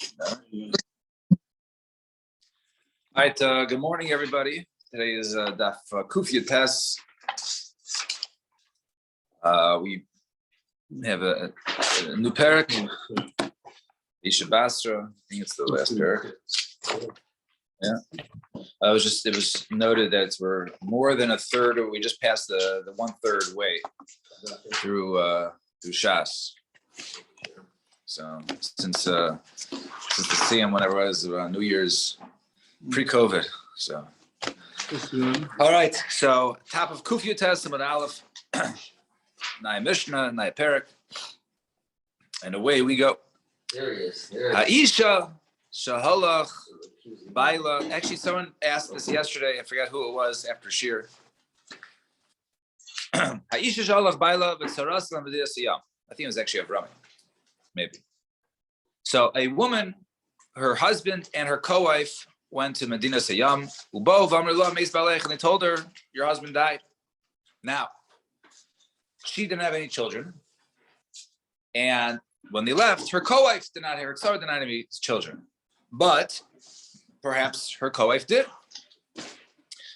All right, good morning, everybody. Today is Daf Kufya Test. We have a new parak, Isha Basra. I think it's the last parak. Yeah. It was noted that we're more than a third, or we just passed the 1/3 way through Shas. So since the Siyam, whenever it was New Year's, pre-COVID. So, all right. So, top of Kufya Testament Aleph, Nai Mishnah, Nai Perik, and away we go. There he is. Ha'isha Shahalach Baila. Actually, someone asked this yesterday. I forgot who it was after Shir. Ha'isha Shahalach Baila v'tzaras l'mediyah siyam. I think it was actually Avrami, maybe. So, a woman, her husband and her co-wife went to Medina Sayyam, and they told her, your husband died. Now, she didn't have any children. And when they left, her co-wife did not have, her tzara did not have any children. But perhaps her co-wife did.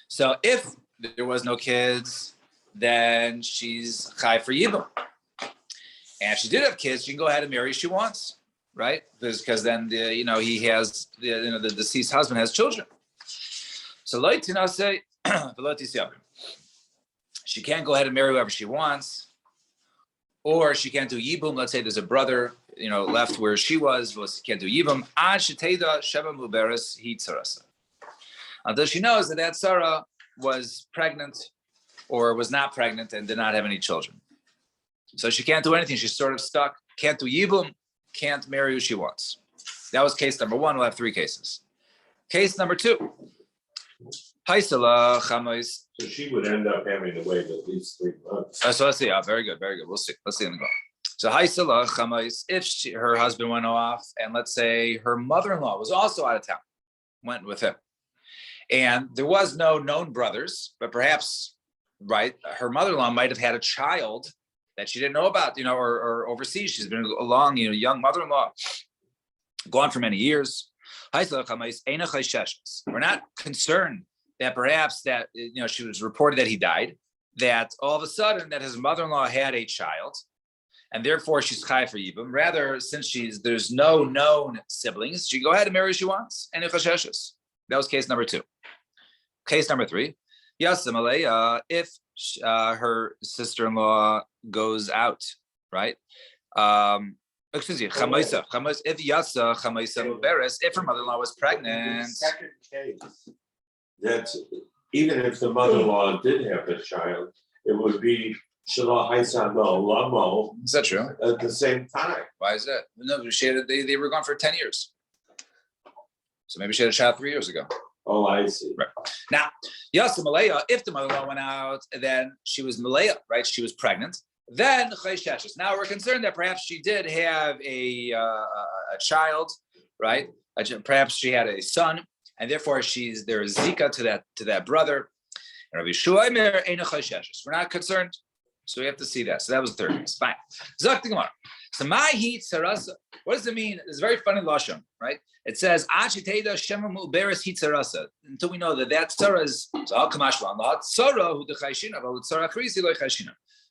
So if there was no kids, then she's chai for yibum. And if she did have kids, she can go ahead and marry if she wants. Right, because then he has the deceased husband has children. So say she can't go ahead and marry whoever she wants, or she can't do yibum. Let's say there's a brother left where she was can't do yibum. Until she knows that Sarah was pregnant or was not pregnant and did not have any children. So she can't do anything. She's sort of stuck. Can't do yibum. Can't marry who she wants. That was case number one. We'll have 3 cases. Case number 2. Haisala chamais. So she would end up having to wait at least 3 months. So let's see. Very good. We'll see. Let's see. So Haisala chamais. If her husband went off, and let's say her mother-in-law was also out of town, went with him, and there was no known brothers, but perhaps her mother-in-law might have had a child that she didn't know about, or overseas. She's been along, young mother-in-law, gone for many years. We're not concerned that perhaps that, she was reported that he died, that all of a sudden that his mother-in-law had a child, and therefore she's chai for yibum. Rather, since there's no known siblings, she can go ahead and marry who she wants. And that was case number 2. Case number 3, if her sister-in-law goes out, right? Excuse me, if her mother-in-law was pregnant. Second case, that's even if the mother-in-law did have a child, it would be Shalah Haisan Lamo. Is that true? At the same time. Why is that? No, they were gone for 10 years. So maybe she had a child 3 years ago. Oh, I see. Right. Now, Yasa Malaya, if the mother-in-law went out, then she was Malaya, right? She was pregnant. Then now we're concerned that perhaps she did have a child, right? Perhaps she had a son, and therefore there is zika to that brother. And Rabbi Shua we're not concerned, so we have to see that. So that was the 3rd case. Fine. So my heat sarasa. What does it mean? It's very funny lashon, right? It says until we know that Sarah is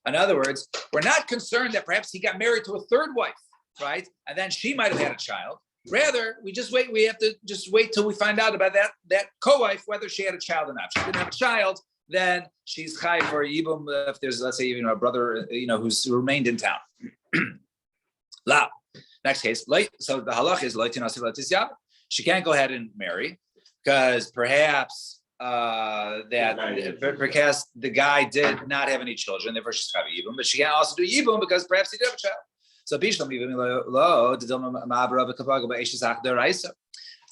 in other words, we're not concerned that perhaps he got married to a 3rd wife, right? And then she might have had a child. Rather, we just wait. We have to just wait till we find out about that co-wife, whether she had a child or not. If she didn't have a child, then she's chai for yibum if there's, let's say, a brother, who's remained in town. La. Next case, so the halach is she can't go ahead and marry because perhaps because the guy did not have any children, therefore she's chai yibum, but she can't also do yibum because perhaps he did have a child. So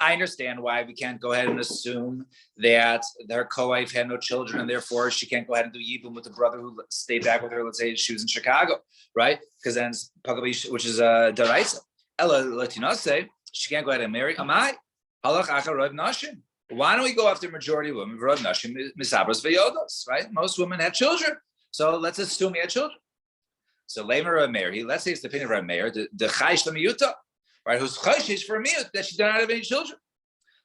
I understand why we can't go ahead and assume that their co-wife had no children and therefore she can't go ahead and do yibum with the brother who stayed back with her. Let's say she was in Chicago, right? Because then, which is daraisa. Ella Latina say she can't go ahead and marry. Amai halach achar rav nashim. Why don't we go after majority of women? Rav nashim misabras veyodos, right? Most women had children, so let's assume he had children. So Lamer Rav Meir, let's say it's the opinion of Rav Meir, the chaysh lemiyuta. right? Who's chayshish for a miyut that she did not have any children.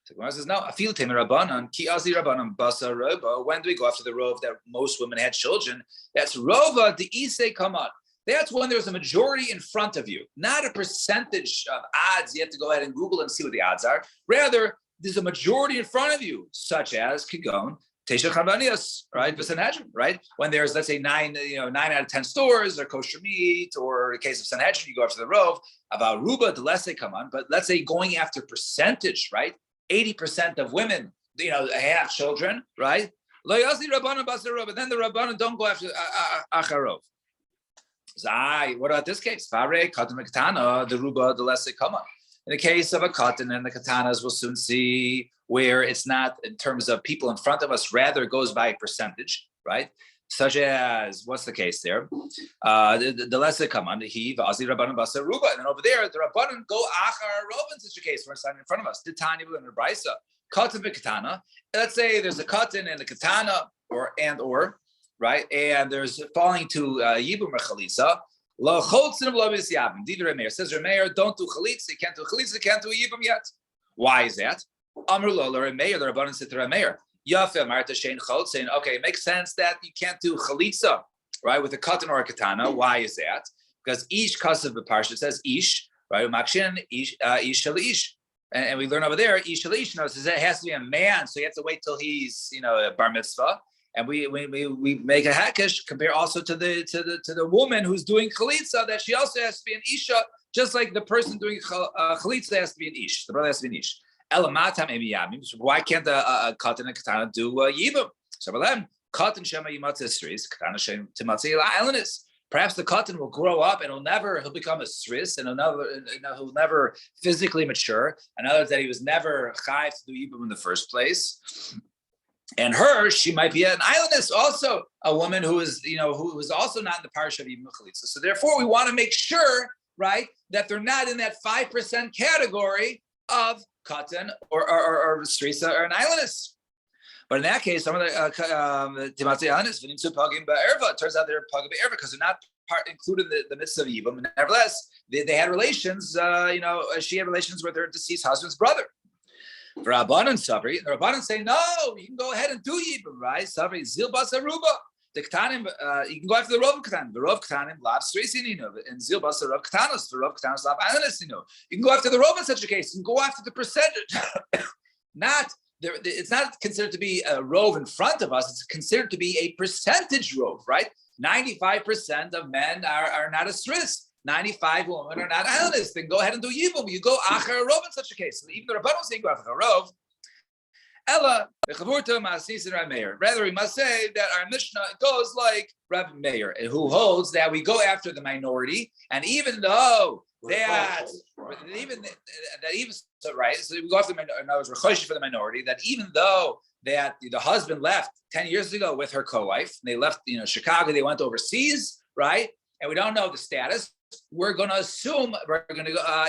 So Gemara says, no, afil temer rabbanan, ki azi rabbanan basa roba. When do we go after the rov that most women had children? That's rova the isei kaman. That's when there's a majority in front of you, not a percentage of odds. You have to go ahead and Google and see what the odds are. Rather, there's a majority in front of you, such as Kigon, Tesha Charbanias, right? Sanhedrin, right? When there's, let's say, 9 out of 10 stores or kosher meat, or in the case of Sanhedrin, you go after the rov, about Ruba, the less they come on. But let's say going after percentage, right? 80% of women, have children, right? Lo yasi rabbanan basa rov, and then the rabbanan don't go after acharov. What about this case? Fare katan katana, the ruba, the less they come on. In the case of a katan and the katanas, we'll soon see where it's not in terms of people in front of us, rather it goes by percentage, right? Such as, what's the case there? The less they come on, the he, vazi rabbanan basa ruba. And then over there, the rabbanan go achar rov in such a case, we're standing in front of us. The tanya and the brisa, katan katana. Let's say there's a katan and a katana, or right? And there's falling to Yibum or Chalisa. Lo chotzin of Lobis Yabim. Did Remeir says Remeir, don't do Chalitza, you can't do Chalitza, you can't do Yibum yet. Why is that? Amr lo Remeir, the Rabbanan said to Remeir, Yafel Marta Shein Chotzin. Okay, it makes sense that you can't do Chalitza, right, with a katan or a katana. Why is that? Because each kasav b'parsha says ish, right? Makshin ish shel ish. And we learn over there, ish shel ish. No, it says it has to be a man, so you have to wait till he's, a bar mitzvah. And we make a hakish compare also to the woman who's doing chalitza, that she also has to be an isha, just like the person doing chalitza has to be an ish. The brother has to be an ish. Elamatam emiyamim. Why can't a katan and katana do yibum? So for them, katan shema yimatzah sris, katana shem timatzah ilanis. Perhaps the katan will grow up and he'll become a sris, and he'll never physically mature. In other words, that he was never chayv to do yibum in the first place. And she might be an islandess, also a woman who is also not in the parsha of Yibum Chalitza. So therefore, we want to make sure, right, that they're not in that 5% category of katan or strisa or an islandess. But in that case, some of the timatzi islandess, it turns out they're pagim be'erva because they're not included in the midst of Yibum. Nevertheless, they had relations. She had relations with her deceased husband's brother. For Rabbanan Sabri, the Rabbanan say, no, you can go ahead and do Yibum, right? Sabri, Zil Basa Ruba. The Ketanim, you can go after the Rov Ketanim. The Rov Ketanim, Lab Stresinino, and Zil Basa Rov Ketanos, the Rov Ketanos, Lab Analysino. You can go after the Rov in such a case. You can go after the percentage. It's not considered to be a Rov in front of us. It's considered to be a percentage Rov, right? 95% of men are not a Sris. 95 women are not analysts. Then go ahead and do Yibum. You go Achar Rov in such a case. So even the Rabbanon saying go after Rov. Ella, rather, we must say that our Mishnah goes like Rabbi Meir, who holds that we go after the minority, and even though so we go after the minority, for the minority, that even though that the husband left 10 years ago with her co-wife, they left Chicago, they went overseas, right? And we don't know the status. We're going to assume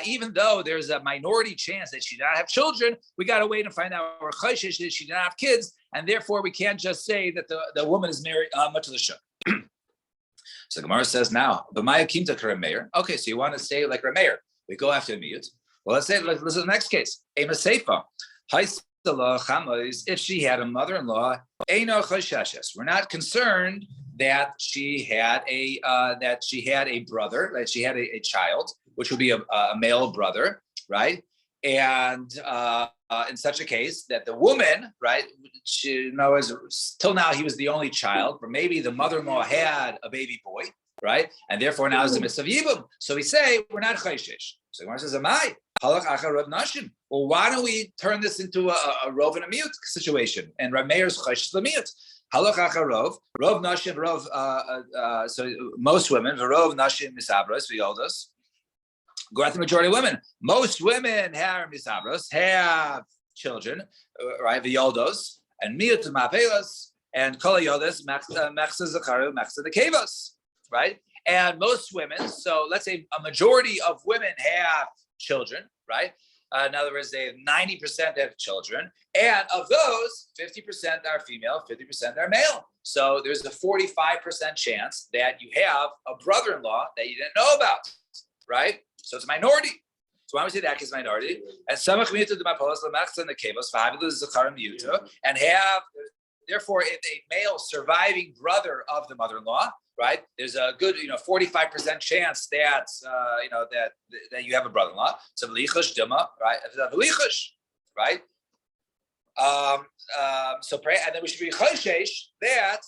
even though there's a minority chance that she did not have children, we got to wait and find out where chayshish that she did not have kids, and therefore we can't just say that the woman is married much of the shuk. So Gemara says now, but Maya Kimta Remeir. Okay, so you want to say like Remeir, we go after a miyut. Well, let's say this is the next case. Ema Seifa. If she had a mother-in-law, we're not concerned that she had a brother, that she had a child, which would be a male brother, right? And in such a case, that the woman, right, she knows till now he was the only child, but maybe the mother-in-law had a baby boy, right? And therefore now is the mitzvah of yibum. So we say we're not chayshish. So Gemara says, "Amai halach achar Rav Nashim." Well, why don't we turn this into a rov and a miyut situation? And Rav Meir's chayshish l'miyut. Halach achar rov nashim rov. So most women, rov nashim misabros v'yoldos. Go after the majority of women. Most women have misabros, have children, right? V'yoldos and miyut mapelos and kol yoldos mechsa zacharu mechsa nekevos, right? And most women, so let's say a majority of women have children, right? In other words, they have 90% have children. And of those, 50% are female, 50% are male. So there's a 45% chance that you have a brother-in-law that you didn't know about, right? So it's a minority. So why would we say that is minority? And some community to the mapolas lemachza and the kavos v'havilu zachar miuta, and have therefore if a male surviving brother of the mother-in-law, right? There's a good 45% chance that that you have a brother-in-law. So v'lichush dima, right? V'lichush, right? So pray, and then we should be choshesh that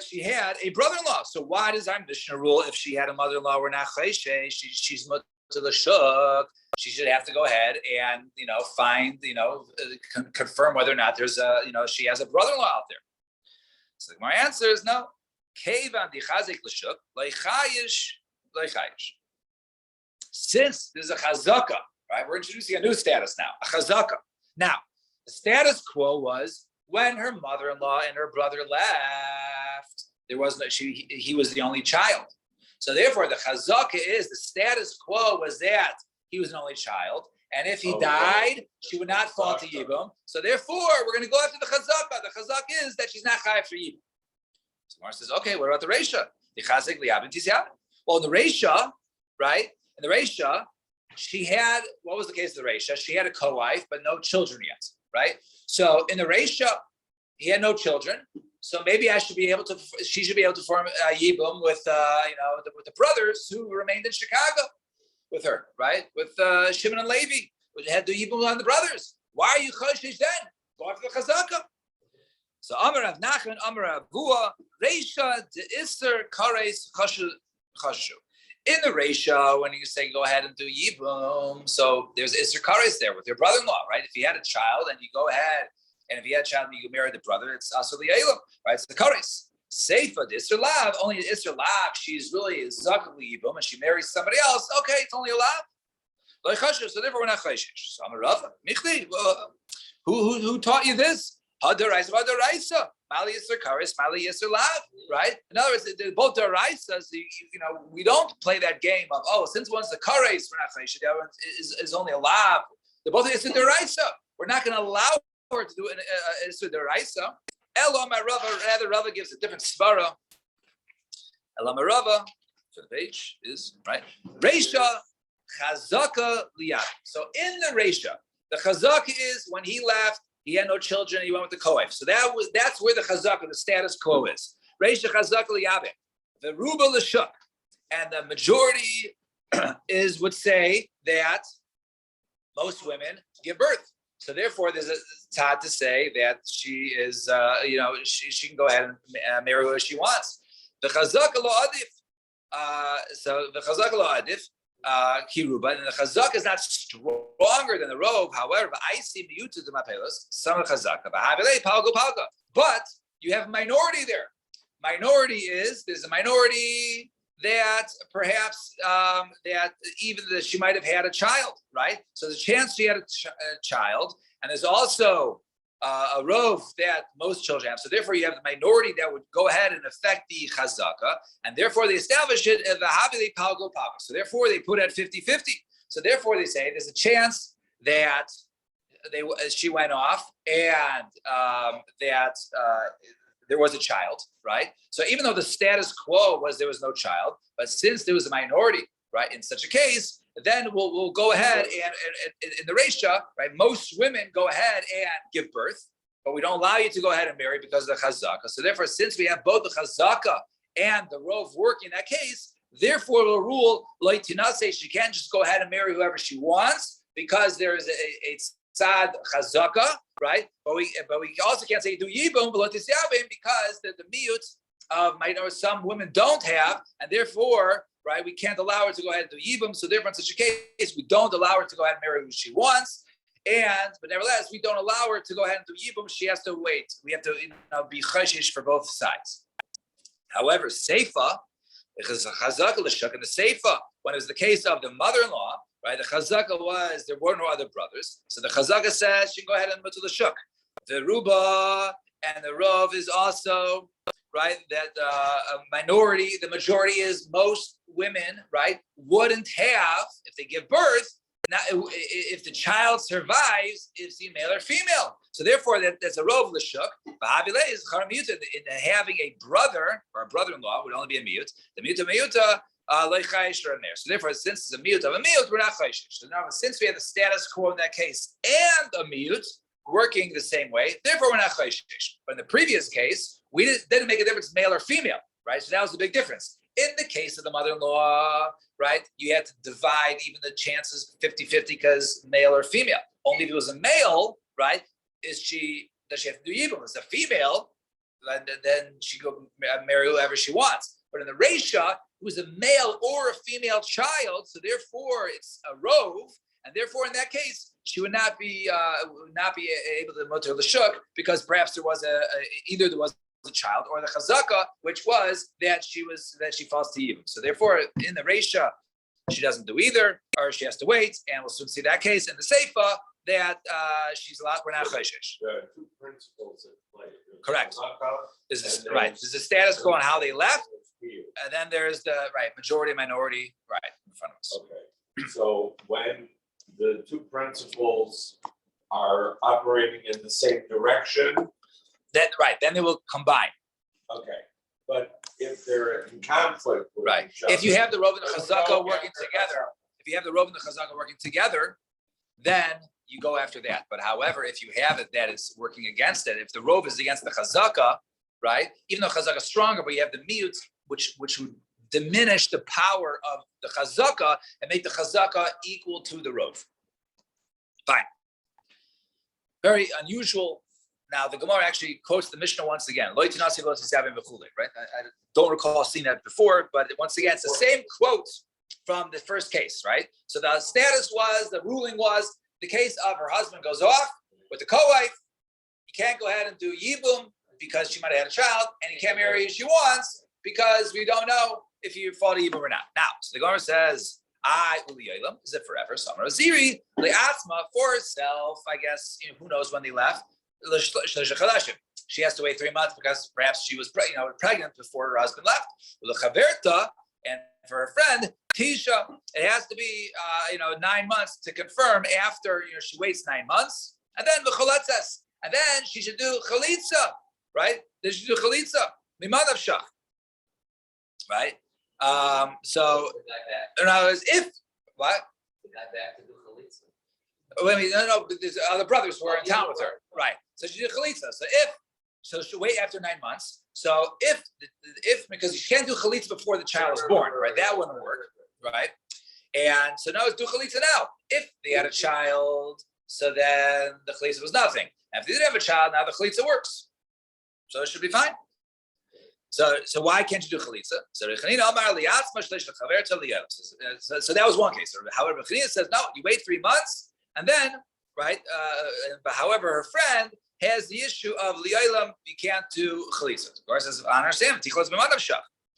she had a brother-in-law. So why does our Mishnah rule if she had a mother-in-law, we're not choshesh? She's to the shuk. She should have to go ahead and find confirm whether or not there's she has a brother-in-law out there. So my answer is no. Since there's a chazaka, right? We're introducing a new status now, a chazaka. Now, the status quo was when her mother-in-law and her brother left, there was no, he was the only child. So therefore, the chazaka is the status quo was that he was an only child, and if he died, she would not fall to yibum. So therefore, we're going to go after the chazaka. The chazaka is that she's not chayav for yibum. So Gemara says, okay, what about the reisha? Well, in the reisha, right? In the reisha, she had, what was the case of the reisha? She had a co-wife, but no children yet, right? So in the reisha, he had no children. So maybe she should be able to form a yibum with the brothers who remained in Chicago with her, right? With Shimon and Levi, who had the yibum on the brothers. Why are you choshesh then? Go after the chazaka. So Amar Rav Nachman, Amar Rav Vua, Reisha de Iser Kares Chashu. In the Reisha, when you say go ahead and do yibum, so there's Iser Kares there with your brother-in-law, right? If you had a child and you go ahead, and if you had a child and you marry the brother, it's Asur Li'elam, right? It's the Kares. Seifa, the Iser Lav, only the Iser Lav, she's really Zakal yibum, and she marries somebody else. Okay, it's only a Lav. So therefore, we're not choshesh. So Amar Rava, Michli, who taught you this? Hadaraisa, Hadaraisa, Mali Yisr Karis, Mali Yisr Lav, right? In other words, both Daraisas, we don't play that game of, since one's the Karis, we're not choshesh, the other one is only a Lav. They're both Yisr Daraisa. We're not going to allow her to do an Yisr Daraisa. Elam Rava, rather Rava gives a different svara. Elam Rava, so the page is, right? Reisha, Chazaka Liyad. So in the Reisha, the Chazaka is when he left, he had no children, he went with the co-wife. So that's where the chazaka, the status quo is. Reisha chazaka liyabe. The ruba l'shuk. And the majority would say that most women give birth. So therefore, there's a tad to say that she is, she can go ahead and marry who she wants. The chazaka lo adif. So the chazaka lo adif. Kiruba, and the chazaka is not stronger than the rove. However, I see miyuta the mapelos, some of chazaka, but you have minority there. There's a minority that perhaps that even that she might have had a child, right? So the chance she had a child, and there's also a rove that most children have. So therefore, you have the minority that would go ahead and affect the chazaka, and therefore they establish it as the habili palgo palgo. So therefore, they put it at 50-50. So therefore, they say there's a chance that she went off and that there was a child, right? So even though the status quo was there was no child, but since there was a minority, right, in such a case, then we'll go ahead and in the Reisha, right, most women go ahead and give birth, but we don't allow you to go ahead and marry because of the chazaka. So therefore, since we have both the chazaka and the rove working in that case, therefore we'll rule like Tinase, she can't just go ahead and marry whoever she wants because there is a tzad chazaka, right? But we also can't say do yibum because the miyut some women don't have, and therefore, right, we can't allow her to go ahead and do yibum. So therefore, in such a case, we don't allow her to go ahead and marry who she wants. But nevertheless, we don't allow her to go ahead and do yibum. She has to wait. We have to be choshesh for both sides. However, seifa, because chazaka l'shuk in the seifa, when it was the case of the mother-in-law, right, the chazaka was there were no other brothers. So the chazaka says she can go ahead and move to the shuk. The ruba and the rov is also right that the majority is most women, right, wouldn't have if they give birth. Now, if the child survives, is he male or female? So therefore, that's a rov l'shuk. V'havile is char miyuta. In having a brother or a brother-in-law would only be a miyut. The miyuta Leichayish are in there. So therefore, since it's a miyut of a miyut, we're not chayish. So now, since we have the status quo in that case and a miyut working the same way, therefore we're not chayish. But in the previous case, we didn't make a difference male or female, right? So that was the big difference. In the case of the mother-in-law, right, you had to divide even the chances 50-50 because male or female. Only if it was a male, right, does she have to do yibum? If it's a female, then she go marry whoever she wants. But in the Reisha, it was a male or a female child, so therefore it's a rove, and therefore in that case she would not be able to mutter l'shuk because perhaps there was either there was a child or the chazaka, which was that she falls to yibum. So therefore in the Reisha she doesn't do either, or she has to wait, and we'll soon see that case in the Seifa that she's allowed. We're not chayshish. There are two principles at play. Correct. Right. There's the status quo on how they left, and then there's the majority, minority, right in front of us. Okay. So when the two principles are operating in the same direction, then they will combine. okay. But if they're in conflict with each other, if you have the Rov and the Chazaka working together, then you go after that. But however, if you have it that is working against it, if the Rov is against the Chazaka, right? Even though Chazaka is stronger, but you have the miyut, which would diminish the power of the Chazaka and make the Chazaka equal to the Rov. Fine. Very unusual. Now the Gemara actually quotes the Mishnah once again. Right? I don't recall seeing that before, but once again, it's the same quote from the first case, right? So the ruling was, the case of her husband goes off with the co-wife. You can't go ahead and do yibum because she might have had a child, and you can't marry who she wants because we don't know if you fall to yibum or not. Now, so the Gemara says, is it forever? Summer Ziri, Le'atzma, for herself, I guess, who knows when they left. She has to wait 3 months because perhaps she was pregnant before her husband left. And for her friend, Tisha, it has to be 9 months to confirm after she waits 9 months. And then the chaletzes. And then she should do chalitza, right? Then she should do chalitza. Mimadav shach. Right? So in other words, if what? I mean, no, there's other brothers who are in town with her. Right. So she did chalitza. So she'll wait after 9 months. So if because she can't do chalitza before the child is born, right? That wouldn't work, right? And so now it's do chalitza now. If they had a child, so then the chalitza was nothing. And if they didn't have a child, now the chalitza works. So it should be fine. So why can't you do chalitza? So that was one case. However, Chanina says no. You wait 3 months, and then right. But however, her friend has the issue of li'aylam, you can't do chalitza. Of course, says, I understand.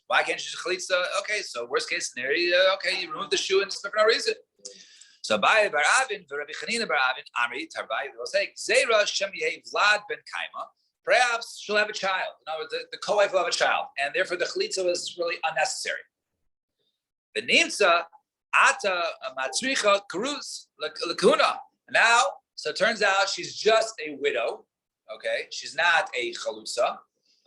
Why can't you do chalitza? Okay, so worst case scenario, okay, you remove the shoe and stuff for no reason. So Abaye bar Avin, Rabbi Chanina bar Avin, Amri Tarbai will say, Zera Shem Yehi Vlad ben Kaima. Perhaps she'll have a child. In other words, the co-wife will have a child, and therefore the chalitza was really unnecessary. The nimtza ata matzricha karuz lakuna. Now, so it turns out she's just a widow. Okay, she's not a chalutza.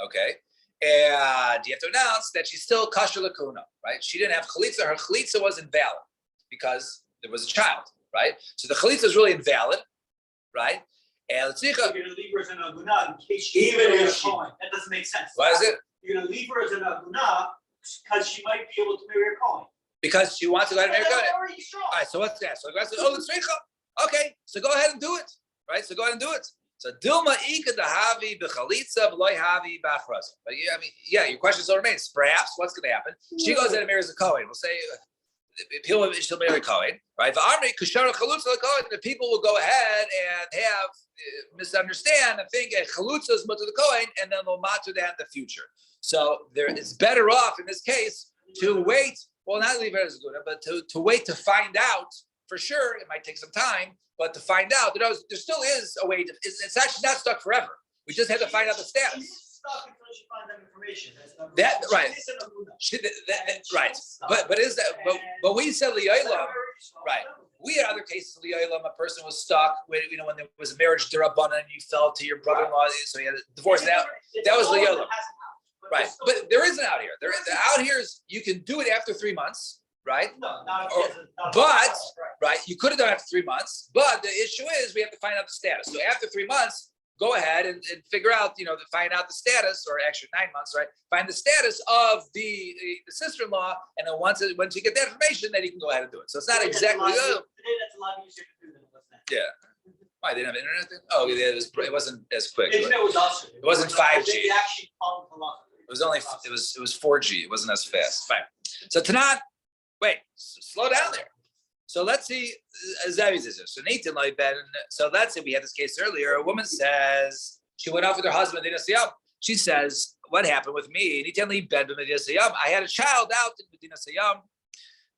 Okay, and you have to announce that she's still kasher lakuna, right? She didn't have chalitza. Her chalitza was invalid because there was a child, right? So the chalitza is really invalid, right? And you're going to leave her as an aguna in case she even if she, that doesn't make sense. Why is it? You're going to leave her as an aguna because she might be able to marry a Kohen. Because she wants to go ahead and marry a Kohen. Already strong. All right, so what's that? So the guy says, oh, it's okay, so go ahead and do it, right? So go ahead and do it. So Dilma ika dahavi b'chalitza v'loy havi b'achraza. But yeah, I mean, yeah, your question still remains. Perhaps what's going to happen? She goes ahead and marries a Kohen. We'll say she'll marry a Kohen, right? The people will go ahead and have misunderstand and think a chalutza is mutter the Kohen, and then they'll matter that in the future. So it's better off in this case to wait. Well, not leave it as good, but to wait to find out for sure. It might take some time, but to find out, there still is a way. It's actually not stuck forever. We just have to find out the status. She's stuck until she finds that information. That right. Right. But is that? But we said li'aylam. Right. We had other cases of li'aylam. A person was stuck when there was a marriage d'Rabbanan and you fell to your brother-in-law, so you had a divorce. That was li'aylam. Right, but there isn't out here. There is out here is you can do it after 3 months, right? No, not. Or- yes, not- but- right. Right, you could have done it after 3 months, but the issue is we have to find out the status. So after 3 months, go ahead and figure out, find out the status, or actually 9 months, right? Find the status of the sister-in-law, and then once you get that information, then you can go ahead and do it. So it's not Today, that's exactly. a lot- Today, that's a lot easier to do than it was then. Yeah. Why they didn't have internet then? Oh, yeah, it wasn't as quick. The internet was awesome. It wasn't 5G. They actually called it a lot. It was only it was 4G. It wasn't as fast. Fine. So Tanan, wait, slow down there. So let's see. So Nathan like that. So let's say we had this case earlier. A woman says she went out with her husband. They didn't see up. She says, "What happened with me? I had a child out in Medina Sayyam.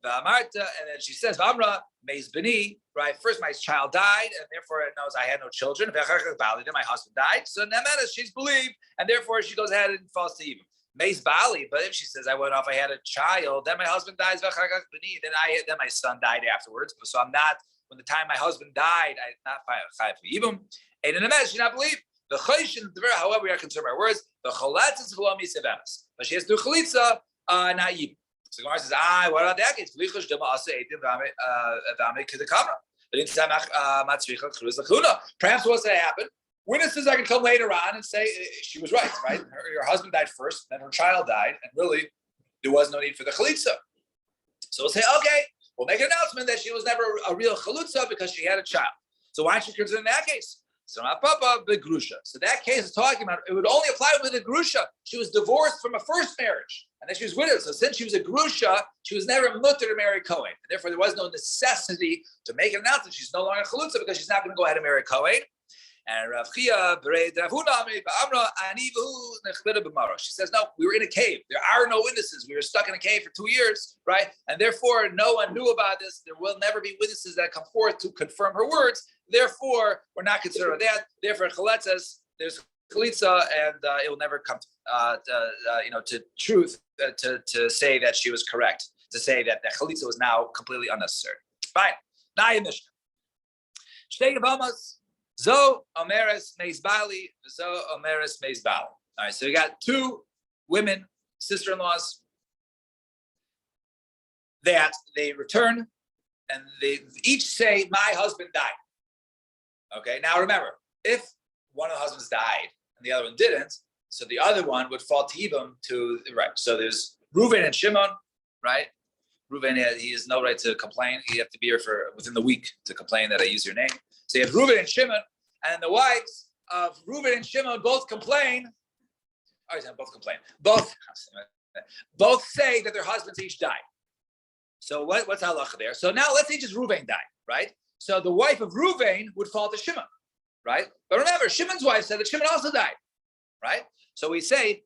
And then she says, "Vamra meis bini." Right. First, my child died, and therefore it knows I had no children. Then my husband died. So Nemena, she's believed, and therefore she goes ahead and falls to Eva. Meis bali, but if she says I went off, I had a child, then my husband dies, then my son died afterwards. So I'm not. When the time my husband died, I'm not chayv for Eva. And in the mess, she not believe. The chayshin, however, we are concerned by words. The chalatz is below misevenas, but she has to do chalitza, not Eva. So Gemara says, what about that case? Perhaps what's going to happen? Witnesses are going to come later on and say she was right? Your husband died first, then her child died, and really there was no need for the chalitza. So we'll say, okay, we'll make an announcement that she was never a real chalitza because she had a child. So why don't you consider in that case? So papa the grusha. So that case is talking about it would only apply with the grusha. She was divorced from a first marriage, and then she was widowed. So since she was a grusha, she was never mutter to marry Cohen. And therefore, there was no necessity to make an announcement. She's no longer chalutza because she's not going to go ahead and marry Cohen. And Rav Chia, she says, no, we were in a cave. There are no witnesses. We were stuck in a cave for 2 years, right? And therefore, no one knew about this. There will never be witnesses that come forth to confirm her words. Therefore, we're not concerned with that. Therefore, chaletzas, there's chalitza, and it will never come to truth to say that she was correct, to say that the chalitza was now completely unnecessary. Fine. Now in Mishnah. Shtei Yavamas. Zo Omeres Meis Bali, Zo Omeres Meis Bali. All right, so we got 2 women, sister-in-laws, that they return and they each say, "My husband died." Okay, now remember, if one of the husbands died and the other one didn't, so the other one would fall to Ibam to right. So there's Reuven and Shimon, right? Reuven, he has no right to complain. You have to be here for within the week to complain that I use your name. So you have Reuven and Shimon, and the wives of Reuven and Shimon both complain. Both say that their husbands each died. So what's halacha there? So now let's say just Reuven died, right? So the wife of Reuven would fall to Shimon, right? But remember, Shimon's wife said that Shimon also died, right? So we say,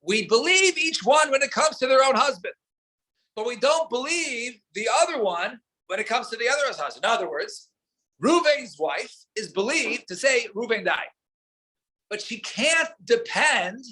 we believe each one when it comes to their own husband, but we don't believe the other one when it comes to the other husband. In other words, Reuven's wife is believed to say Reuven died, but she can't depend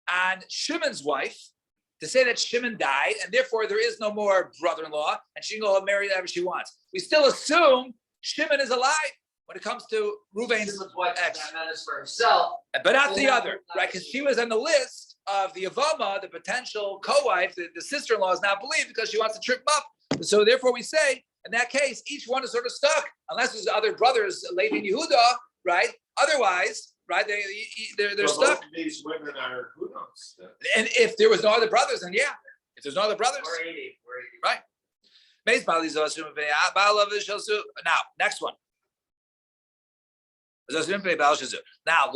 on Shimon's wife to say that Shimon died, and therefore there is no more brother-in-law, and she can go marry whoever she wants. We still assume Shimon is alive when it comes to Reuven's ex, for himself, but not the other, right? Because she was on the list of the Avama, the potential co-wife. The sister-in-law is not believed because she wants to trip him up. So therefore, we say in that case, each one is sort of stuck, unless there's other brothers, Levi and Yehuda, right? Otherwise, right? They're stuck. These women are who knows. And if there was no other brothers, then yeah. If there's no other brothers, right? Now, next one. Now,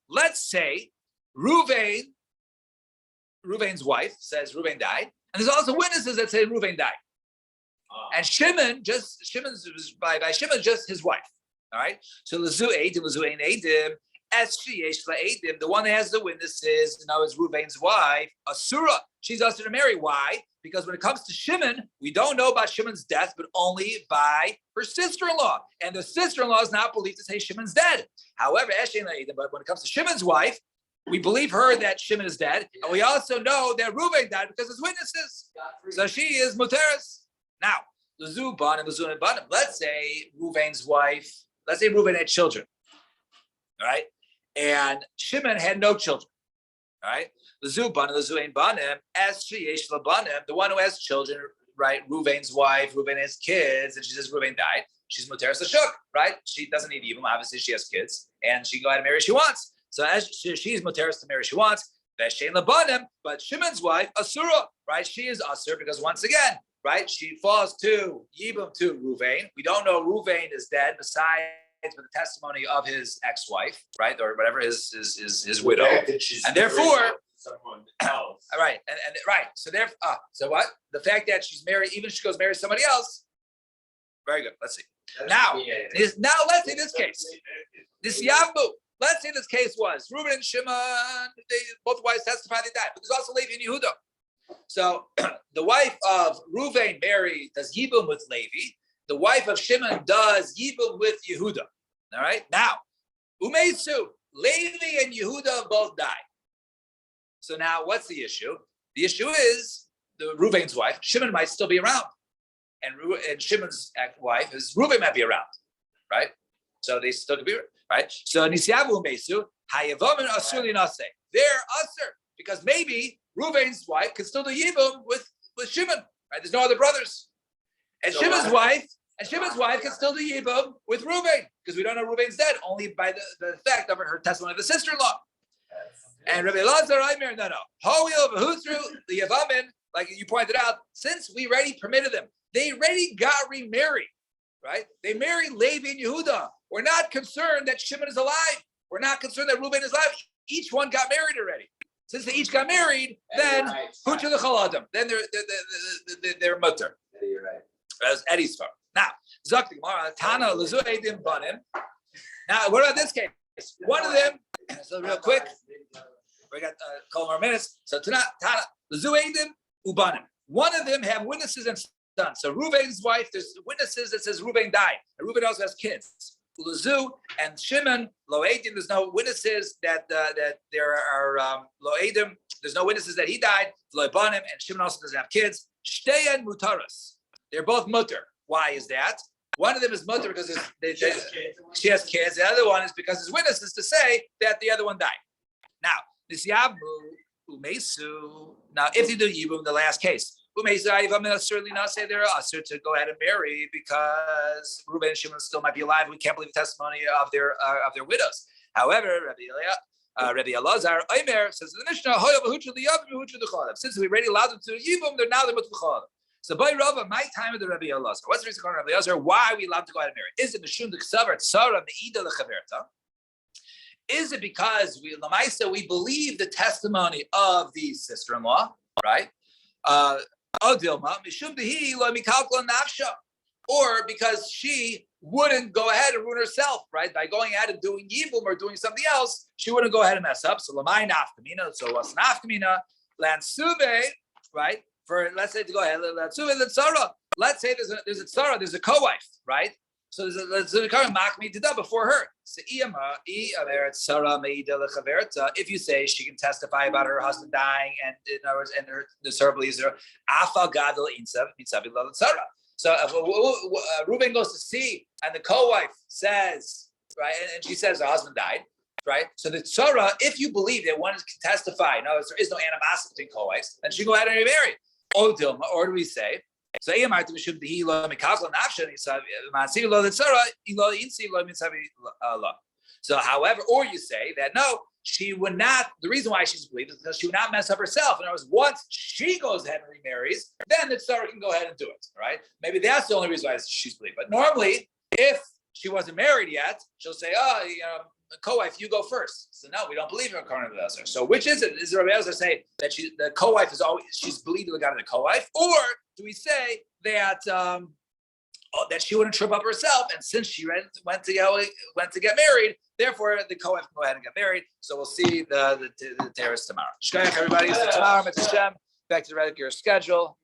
let's say Reuven's wife says Reuven died, and there's also witnesses that say Reuven died. And Shimon just his wife. All right. So the one that has the witnesses, now is Reuven's wife, Asura. She's also to marry. Why? Because when it comes to Shimon, we don't know about Shimon's death, but only by her sister-in-law. And the sister-in-law is not believed to say Shimon's dead. However, but when it comes to Shimon's wife, we believe her that Shimon is dead. And we also know that Reuven died because there's witnesses. So she is Muteris. Now, L'zu banim, l'zu and banim. Let's say Ruvain's wife. Let's say Ruvain had children. All right, and Shimon had no children. All right, l'zu banim, l'zu and banim. As sheyesh labanim, the one who has children, right? Ruvain's wife. Ruvain has kids, and she says Ruvain died. She's muteris l'shuk, right? She doesn't need yibum. Obviously, she has kids, and she can go ahead and marry if she wants. So as she's muteris to marry, she wants. Veshein labanim, but Shimon's wife asura, right? She is asur because once again, right? She falls to yibum to Ruvain. We don't know Ruvain is dead besides with the testimony of his ex-wife, right, or whatever his widow, and therefore. Someone else. All right, and right. So therefore, so what? The fact that she's married, even if she goes marry somebody else. Very good. Let's see. Now let's say this case. This Yavmu. Let's say this case was Reuben and Shimon. They both wives testified they died, but there's also Levi and Yehuda. So the wife of Reuven does Yibum with Levi. The wife of Shimon does Yibum with Yehuda. All right. Now, Umesu, Levi and Yehuda both died. So now, what's the issue? The issue is the Reuven's wife. Shimon might still be around, and Shimon's wife is Reuven might be around, right? So they still could be right. So Nisyavu Mesu Hayavamin Asuli Nase. They're usher because maybe Reuven's wife could still do Yibum with Shimon. Right? There's no other brothers, and so Shimon's wife can still do Yibum with Reuven because we don't know Reuven's dead only by the fact of her testimony of the sister-in-law. And Rabbi Elazar, no. Ho'il v'hutru liyavamin, like you pointed out, since we already permitted them, they already got remarried, right? They married Levi and Yehuda. We're not concerned that Shimon is alive. We're not concerned that Reuben is alive. Each one got married already. Since they each got married, then hutru l'chaladim. Then they're mutter. You're right. That's Eddie's far. Now, Zakti Gemara, Tana l'zu eidim banim. Now, what about this case? One of them. So real quick. We got a couple more minutes. So Tana, Lezuedim, Ubanim. One of them have witnesses and sons. So Reuven's wife, there's witnesses that says Reuven died. And Reuven also has kids. Lezu and Shimon, Loedim, there's no witnesses that there are Loedim, there's no witnesses that he died. Loebanim, and Shimon also doesn't have kids. Shteyan Mutaras. They're both mutter. Why is that? One of them is mutter because she has kids. The other one is because his witnesses to say that the other one died. Now, this Yabmu, Umesu. Now, if you do Yibum, the last case, Umesu, I'm going to certainly not say they're usher to go ahead and marry because Reuben and Shimon still might be alive. We can't believe the testimony of their widows. However, Rabbi Elazar Omer says the Mishnah, since we already allowed them to Yibum, they're now they're with L'chalam. So by Rava, my time of the Rabbi Elazar. What's the reason for Rabbi Elazar? Why are we allowed to go ahead and marry? Is it Mishum D'Ksavar Tzara Meida L'Chaverta? Is it because we believe the testimony of the sister-in-law, right? Or because she wouldn't go ahead and ruin herself, right? By going ahead and doing Yibum or doing something else, she wouldn't go ahead and mess up. So Lamai Nafkamina, so what's Nafkamina? Lansube, right? For let's say to go ahead, Lansube, Lansara. Let's say there's a tzara, there's a co-wife, right? So there's a current makmi did that before her. So if you say she can testify about her husband dying and in other words, and the tzara believes her, afa gadol insav mitzav tzara. So if Reuben goes to see and the co-wife says, right, and she says her husband died, right? So the tzara, if you believe that one can testify, no, there is no animosity between co-wives, then she can go ahead and remarry. Or do we say? So however, or you say that no, she would not, the reason why she's believed is because she would not mess up herself. In other words, once she goes ahead and remarries, then the tzara can go ahead and do it, right? Maybe that's the only reason why she's believed. But normally, if she wasn't married yet, she'll say, co-wife, you go first. So no, we don't believe her according to Elazar. So which is it? Is the Rabbi Elazar say that the co-wife is always, she's believed to God in the co-wife? Or do we say that that she wouldn't trip up herself, and since she went to get married, therefore the co-wife can go ahead and get married? So we'll see the terrace tomorrow. Shkayach, everybody. So tomorrow, Mitzvah Shem, back to the regular schedule.